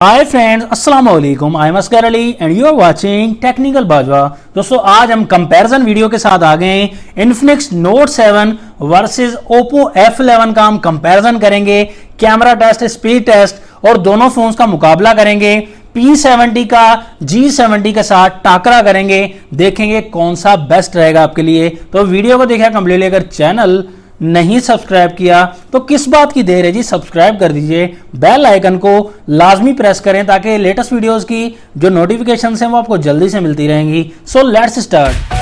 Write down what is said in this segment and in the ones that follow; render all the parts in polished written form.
हाय friends, अस्सलाम वालेकुम। I am Asgar Ali and you are watching technical Bajwa. दोस्तों, आज हम कंपैरिजन वीडियो के साथ आ गए Infinix note 7 versus Oppo F11 का हम कंपैरिजन करेंगे, कैमरा टेस्ट, स्पीड टेस्ट और दोनों फोन्स का मुकाबला करेंगे। P70 का G70 के साथ टाकरा करेंगे, देखेंगे कौन सा बेस्ट रहेगा आपके लिए। तो वीडियो को देखा कंप्लीटली। अगर चैनल नहीं सब्सक्राइब किया तो किस बात की देर है जी, सब्सक्राइब कर दीजिए, बेल आइकन को लाजमी प्रेस करें ताकि लेटेस्ट वीडियोस की जो नोटिफिकेशन हैं वो आपको जल्दी से मिलती रहेंगी। So let's start.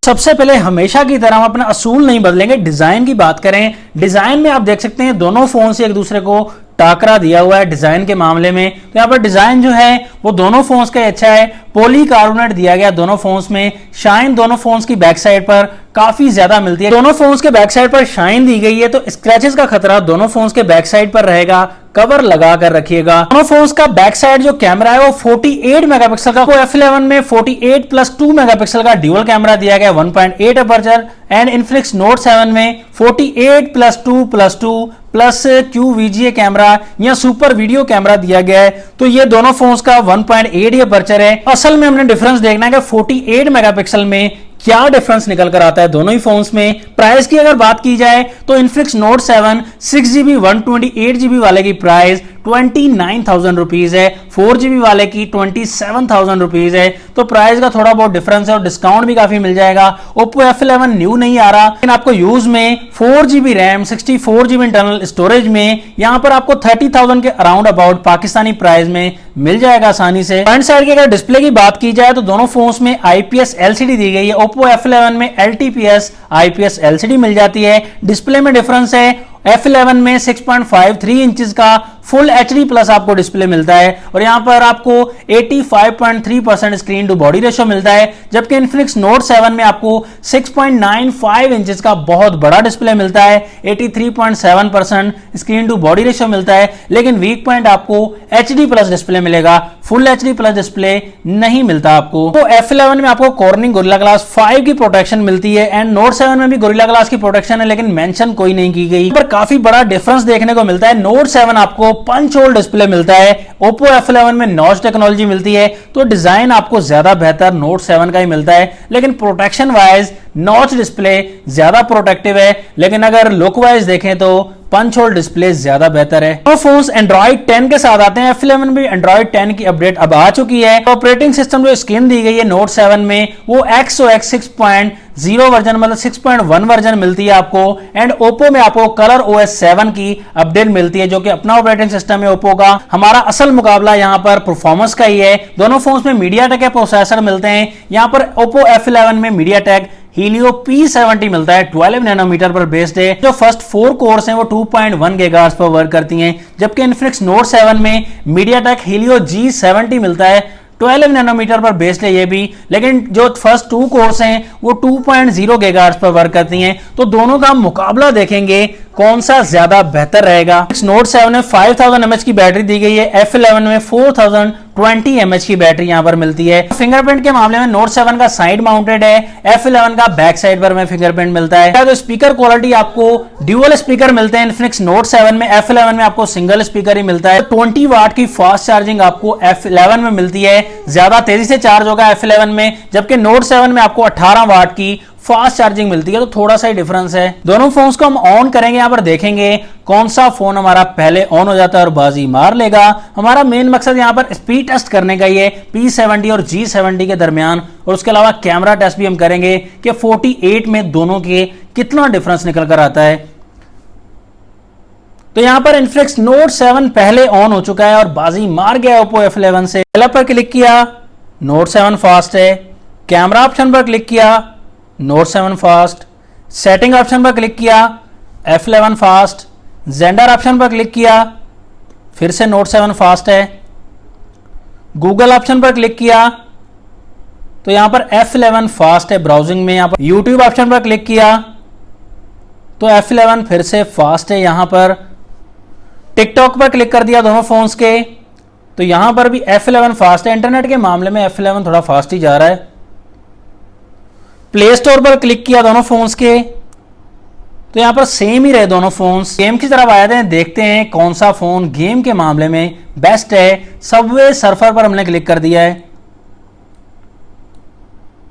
सबसे पहले हमेशा की तरह हम अपना असूल नहीं बदलेंगे, डिजाइन की बात करें। डिजाइन में आप देख सकते हैं दोनों फोन से एक दूसरे को टाकरा दिया हुआ है डिजाइन के मामले में। तो यहाँ पर डिजाइन जो है वो दोनों फोन्स का अच्छा है। पॉलीकार्बोनेट दिया गया दोनों फोन्स में। शाइन दोनों फोन्स की बैक साइड पर काफी ज्यादा मिलती है। दोनों फोन्स के बैक साइड पर शाइन दी गई है तो स्क्रैचेस का खतरा दोनों फोन्स के बैक साइड पर रहेगा। कवर लगा कर रखिएगा। दोनों फोन्स का बैक साइड जो कैमरा है वो 48 मेगापिक्सल का, F11 में 48 प्लस 2 मेगापिक्सल का ड्यूअल कैमरा दिया गया 1.8 अपर्चर एंड इन्फिनिक्स नोट 7 में 48 plus 2 plus 2 plus QVGA camera या सुपर वीडियो कैमरा दिया गया है। तो ये दोनों फोन्स का 1.8 ही अपर्चर है। असल में हमने डिफरेंस देखना है कि 48 मेगापिक्सल में क्या डिफरेंस निकल कर आता है दोनों ही फोन्स में। प्राइस की अगर बात की जाए तो इन्फिनिक्स नोट 7 6GB 128GB वाले की प्राइस 29,000 रुपीज है, 4GB वाले की 27,000 रुपीज है। तो प्राइस का थोड़ा बहुत डिफरेंस है और डिस्काउंट भी काफी मिल जाएगा। ओप्पो F11 न्यू नहीं आ रहा, लेकिन आपको यूज में 4GB RAM 64GB internal storage में यहां पर आपको 30,000 के अराउंड अबाउट पाकिस्तानी प्राइस में मिल जाएगा आसानी से। फ्रंट साइड की अगर डिस्प्ले की बात की जाए तो दोनों फोन्स में IPS LCD दी गई है। ओप्पो F11 में LTPS IPS LCD मिल जाती है। डिस्प्ले में डिफरेंस है, F11 में 6.53 इंचेस का फुल HD प्लस आपको डिस्प्ले मिलता है और यहां पर आपको 85.3% स्क्रीन टू बॉडी रेशियो मिलता है, जबकि इन्फिनिक्स नोट 7 में आपको 6.95 इंचेस का बहुत बड़ा डिस्प्ले मिलता है, 83.7% स्क्रीन टू बॉडी रेशियो मिलता है। लेकिन वीक पॉइंट आपको HD प्लस डिस्प्ले मिलेगा, फुल HD प्लस डिस्प्ले नहीं मिलता आपको। तो F11 में आपको कॉर्निंग गोरिल्ला ग्लास 5 की प्रोटेक्शन मिलती है एंड नोट 7 में भी गोरिल्ला ग्लास की प्रोटेक्शन है, लेकिन मेंशन कोई नहीं की गई। पर काफी बड़ा डिफरेंस देखने को मिलता है। नोट 7 आपको पंच होल डिस्प्ले मिलता है, ओप्पो F11 में नॉच टेक्नोलॉजी मिलती है। तो डिजाइन आपको ज्यादा बेहतर नोट 7 का ही मिलता है, लेकिन प्रोटेक्शन वाइज नॉच डिस्प्ले ज्यादा प्रोटेक्टिव है। लेकिन अगर लुक वाइज देखें तो पंच होल डिस्प्ले ज्यादा बेहतर है। तो फोन्स एंड्रॉइड 10 के साथ आते हैं। F11 भी एंड्रॉइड 10 की अपडेट अब आ चुकी है। ऑपरेटिंग सिस्टम जो स्किन दी गई है नोट 7 में वो XOX 6.0 वर्जन मतलब 6.1 वर्जन मिलती है आपको एंड ओप्पो में आपको कलर OS 7 की अपडेट मिलती है जो कि अपना ऑपरेटिंग सिस्टम है ओप्पो का। हमारा असल मुकाबला यहाँ पर परफॉर्मेंस का ही है। दोनों फोन्स में मीडियाटेक के प्रोसेसर मिलते हैं। यहाँ पर ओप्पो F11 में मीडियाटेक Helio P70 मिलता है, 12 नैनोमीटर पर बेस्ड है। जो फर्स्ट 4 कोर्स हैं वो 2.1 गीगाहर्ट्ज पर वर्क करती हैं, जबकि इन्फिनिक्स नोट 7 में मीडियाटेक Helio G70 मिलता है, 12 नैनोमीटर पर बेस्ड है ये भी, लेकिन जो फर्स्ट 2 कोर्स हैं वो 2.0 गीगाहर्ट्ज पर वर्क करती हैं। तो दोनों का मुकाबला देखेंगे कौन सा ज्यादा बेहतर रहेगा। नोट 7 में 5000 mAh की बैटरी दी गई है, F11 में 4020 mAh की बैटरी यहां पर मिलती है। फिंगरप्रिंट के मामले में नोट 7 का साइड माउंटेड है, F11 का बैक साइड पर में फिंगरप्रिंट मिलता है। तो स्पीकर क्वालिटी आपको ड्यूअल स्पीकर मिलते हैं इन्फिनिक्स नोट 7 में, F11 में आपको सिंगल स्पीकर ही मिलता है। 20 वाट की फास्ट चार्जिंग आपको F11 में मिलती है, ज्यादा तेजी से चार्ज होगा F11 में, जबकि नोट 7 में आपको 18 वाट की फास्ट चार्जिंग मिलती है। तो थोड़ा सा ही डिफरेंस है। दोनों फोन्स को हम ऑन करेंगे, यहां पर देखेंगे कौन सा फोन हमारा पहले ऑन हो जाता है और बाजी मार लेगा। हमारा मेन मकसद यहां पर स्पीड टेस्ट करने का ही है P70 और G70 के दरमियान, और उसके अलावा कैमरा टेस्ट भी हम करेंगे कि 48 में दोनों के कितना डिफरेंस निकल कर आता है। तो यहां पर इन्फिनिक्स नोट 7 पहले ऑन हो चुका है और बाजी मार गया ओप्पो F11 से। पहले पर क्लिक किया, नोट 7 फास्ट है। कैमरा ऑप्शन पर क्लिक किया, नोट 7 फास्ट। सेटिंग ऑप्शन पर क्लिक किया, F11 फास्ट। जेंडर ऑप्शन पर क्लिक किया, फिर से नोट 7 फास्ट है। गूगल ऑप्शन पर क्लिक किया तो यहां पर F11 फास्ट है ब्राउजिंग में। यहां पर यूट्यूब ऑप्शन पर क्लिक किया तो F11 फिर से फास्ट है। यहां पर टिकटॉक पर क्लिक कर दिया दोनों फोन्स के तो यहां पर भी F11 फास्ट है। इंटरनेट के मामले में F11 थोड़ा फास्ट ही जा रहा है। प्ले स्टोर पर क्लिक किया दोनों फोन्स के तो यहाँ पर सेम ही रहे दोनों फोन्स। गेम की तरफ आए थे, देखते हैं कौन सा फोन गेम के मामले में बेस्ट है। सबवे सर्फर पर हमने क्लिक कर दिया है,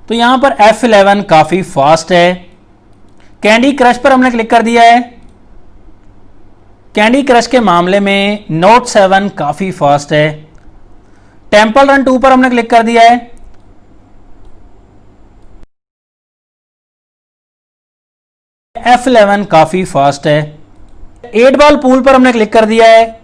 तो यहां पर F11 काफी फास्ट है। कैंडी क्रश पर हमने क्लिक कर दिया है, कैंडी क्रश के मामले में नोट 7 काफी फास्ट है। टेंपल रन 2 पर हमने क्लिक कर दिया है, F11 काफी फास्ट है। 8 बॉल पूल पर हमने क्लिक कर दिया है,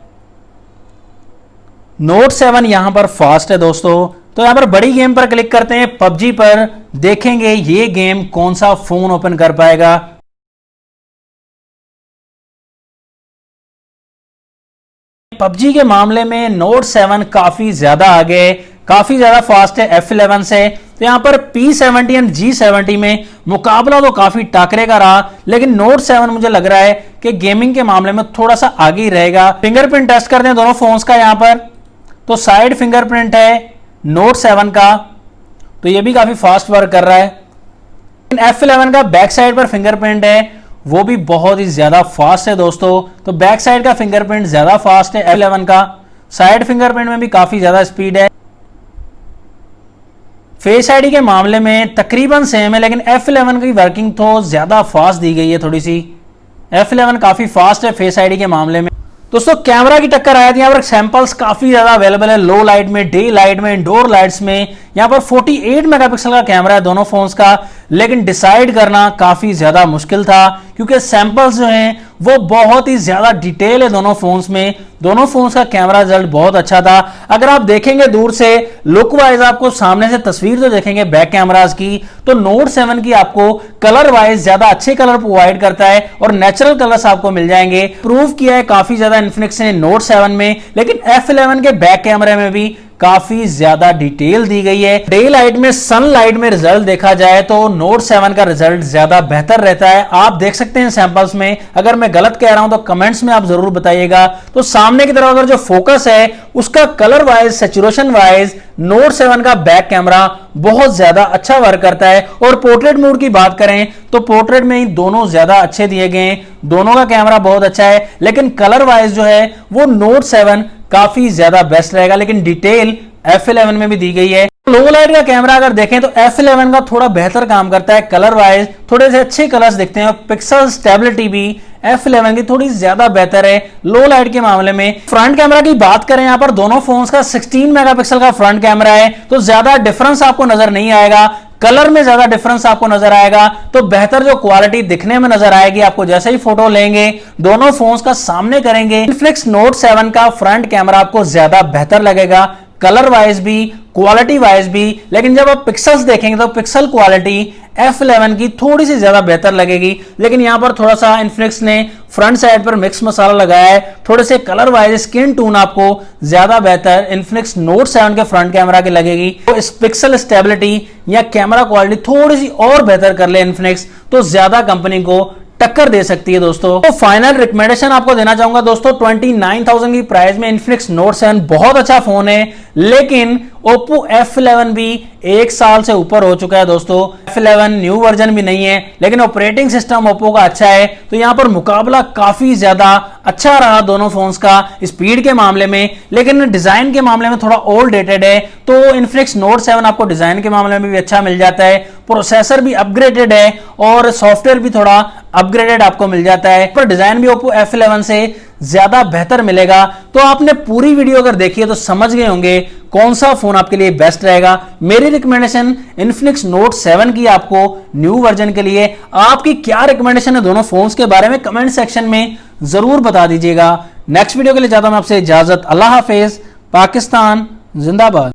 नोट 7 यहां पर फास्ट है दोस्तों। तो यहां पर बड़ी गेम पर क्लिक करते हैं, पबजी पर, देखेंगे ये गेम कौन सा फोन ओपन कर पाएगा। पबजी के मामले में नोट 7 काफी ज्यादा आगे, काफी ज्यादा फास्ट है F11 से। तो यहां पर P70 एंड G70 में मुकाबला तो काफी टाकरे का रहा, लेकिन नोट 7 मुझे लग रहा है कि गेमिंग के मामले में थोड़ा सा आगे ही रहेगा। फिंगरप्रिंट टेस्ट करते हैं दोनों फोन्स का। यहां पर तो साइड फिंगरप्रिंट है नोट 7 का, तो ये भी काफी फास्ट वर्क कर रहा है। F11 का बैक साइड पर फिंगरप्रिंट है, वो भी बहुत ही ज्यादा फास्ट है दोस्तों। तो बैक साइड का फिंगरप्रिंट ज्यादा फास्ट है F11 का, साइड फिंगरप्रिंट में भी काफी ज्यादा स्पीड है। फेस आईडी के मामले में तकरीबन सेम है, लेकिन F11 की वर्किंग तो ज्यादा फास्ट दी गई है थोड़ी सी। F11 काफी फास्ट है फेस आईडी के मामले में। दोस्तों कैमरा की टक्कर आया थी, यहाँ पर सैंपल्स काफी ज्यादा अवेलेबल है, लो लाइट में, डे लाइट में, इंडोर लाइट्स में। यहाँ पर 48 मेगापिक्सल का कैमरा है दोनों फोन्स का, लेकिन डिसाइड करना काफी ज्यादा मुश्किल था क्योंकि सैंपल्स जो हैं वो बहुत ही ज्यादा डिटेल है दोनों फोन्स में। दोनों फोन्स का कैमरा रिजल्ट बहुत अच्छा था। अगर आप देखेंगे दूर से लुक वाइज, आपको सामने से तस्वीर तो देखेंगे बैक कैमरास की, तो नोट 7 की आपको कलर वाइज ज्यादा अच्छे कलर प्रोवाइड करता है और नेचुरल कलर्स आपको मिल जाएंगे। प्रूव किया है काफी ज्यादा इन्फिनिक्स ने नोट 7 में, लेकिन F11 के बैक कैमरे में भी काफी ज्यादा डिटेल दी गई है। डे लाइट में, सनलाइट में रिजल्ट देखा जाए तो नोट 7 का रिजल्ट ज्यादा बेहतर रहता है। आप देख सकते हैं सैंपल्स में, अगर मैं गलत कह रहा हूं तो कमेंट्स में आप जरूर बताइएगा। तो सामने की तरफ अगर जो फोकस है उसका colour wise, saturation wise note 7 का बैक कैमरा बहुत ज्यादा अच्छा वर्क करता है। और पोर्ट्रेट मोड की बात करें तो पोर्ट्रेट में ही दोनों ज्यादा अच्छे दिए गए हैं, दोनों का कैमरा बहुत अच्छा है, लेकिन कलर वाइज जो है वो नोट 7 काफी ज्यादा बेस्ट रहेगा। लेकिन डिटेल F11 में भी दी गई है। लो लाइट का कैमरा अगर देखें तो F11 का थोड़ा बेहतर काम करता है, कलर वाइज थोड़े से अच्छे कलर्स दिखते हैं। पिक्सल स्टेबिलिटी भी F11 की थोड़ी ज्यादा बेहतर है लो लाइट के मामले में। फ्रंट कैमरा की बात करें, यहां पर दोनों फोन्स का 16 मेगापिक्सल का फ्रंट कैमरा है, तो ज्यादा डिफरेंस आपको नजर नहीं आएगा। कलर में ज्यादा डिफरेंस आपको नजर आएगा, तो बेहतर जो क्वालिटी दिखने में नजर आएगी आपको जैसे ही फोटो लेंगे, दोनों फोन्स का सामने करेंगे। इन्फिनिक्स नोट 7 का फ्रंट कैमरा आपको ज्यादा बेहतर लगेगा, कलर वाइज भी, क्वालिटी वाइज भी। लेकिन जब आप पिक्सल्स देखेंगे तो पिक्सल क्वालिटी F11 की थोड़ी सी ज्यादा बेहतर लगेगी। लेकिन यहां पर थोड़ा सा इन्फिनिक्स ने फ्रंट साइड पर मिक्स मसाला लगाया है, थोड़े से कलर वाइज स्किन टोन आपको ज्यादा बेहतर इन्फिनिक्स नोट 7 के फ्रंट कैमरा की लगेगी। तो इस पिक्सल स्टेबिलिटी या कैमरा क्वालिटी थोड़ी सी और बेहतर कर ले इन्फिनिक्स, तो ज्यादा कंपनी को टक्कर दे सकती है दोस्तों। तो फाइनल रिकमेंडेशन आपको देना चाहूंगा दोस्तों, 29,000 की प्राइस में इन्फिनिक्स नोट 7 बहुत अच्छा फोन है, लेकिन Oppo F11 भी 1 साल से ऊपर हो चुका है दोस्तों। F11 न्यू वर्जन भी नहीं है, लेकिन ऑपरेटिंग सिस्टम Oppo का अच्छा है, तो यहां पर मुकाबला काफी ज्यादा अच्छा रहा दोनों फोन्स का स्पीड के मामले में। लेकिन डिजाइन के मामले में थोड़ा ओल्ड डेटेड है, तो इन्फिनिक्स नोट 7 आपको डिजाइन के मामले में भी अच्छा मिल जाता है, प्रोसेसर भी अपग्रेडेड है और सॉफ्टवेयर भी थोड़ा अपग्रेडेड आपको मिल जाता है, पर डिजाइन भी Oppo F11 से ज्यादा बेहतर मिलेगा। तो आपने पूरी वीडियो अगर देखी है तो समझ गए होंगे कौन सा फोन आपके लिए बेस्ट रहेगा। मेरी रिकमेंडेशन इन्फिनिक्स नोट 7 की आपको न्यू वर्जन के लिए। आपकी क्या रिकमेंडेशन है दोनों फोन्स के बारे में कमेंट सेक्शन में जरूर बता दीजिएगा। नेक्स्ट वीडियो के लिए चाहता हूं आपसे इजाजत। अल्लाह हाफिज। पाकिस्तान जिंदाबाद।